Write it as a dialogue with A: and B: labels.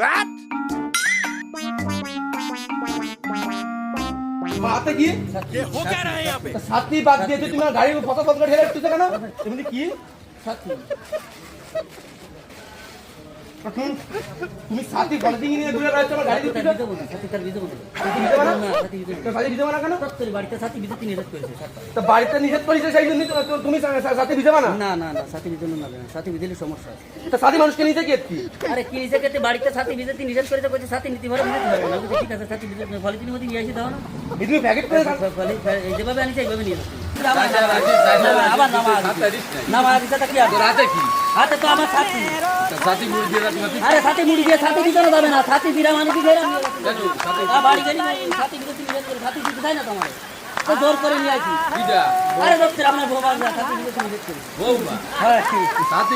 A: What?
B: बात की
A: ये हो क्या रहा है यहाँ पे?
B: साथी बात दिए थे तुम्हारा गाड़ी में फसा फस कर ठेला तुझे कहना तुमने की
C: সাথী
B: তুমি সাথী বলদি নিয়ে দূরে রাখছো আমার গাড়ি দিতে
C: দিতে বলি সাথী তার দিতে বলি
B: দিতে পারো
C: না সাথী দিতে
B: তো সাথী দিতে পারো কেন
C: তোর বাড়িতে সাথী দিতে নিষেধ করেছে সাথী
B: তো বাড়িতে নিষেধ করেছে সেই জন্য তো তুমি সাথী দিতে পারো না
C: না না না সাথী দিতে না সাথী দিলে সমস্যা আছে
B: তো সাথী মানুষকে নিতে কি কি
C: আরে কি নিষেধ করতে বাড়িতে সাথী দিতে নিষেধ করেছে কইছে সাথী নীতি ভরে দিতে হবে না বুঝি ঠিক আছে সাথী দিতে ফলে তিনি মধ্যে নিয়ে আসি দাও না
B: এই তুমি প্যাকেট করে
C: ফলে এই যেভাবে আনিছে এইভাবে নিয়ে আসি
D: আবার
C: নামা দিতে কি আছে
D: রাতে কি
C: হাতে তো আমার সাথী
D: সাথী মুড়ি দিয়ে রাখি
C: আরে সাথী মুড়ি দিয়ে সাথী দিতে যাবে না সাথী বিরা মানে কি ঘেরা
D: জানো সাথী
C: বাড়ি গেলি সাথী দিতে নিষেধ করে সাথী দিতে চাই না তোমার তো জোর করে নিয়ে আসি
D: দিদা
C: আরে দোস্ত আপনার ভোবাল সাথী দিতে নিষেধ করে
D: বৌমা
C: হ্যাঁ
D: সাথী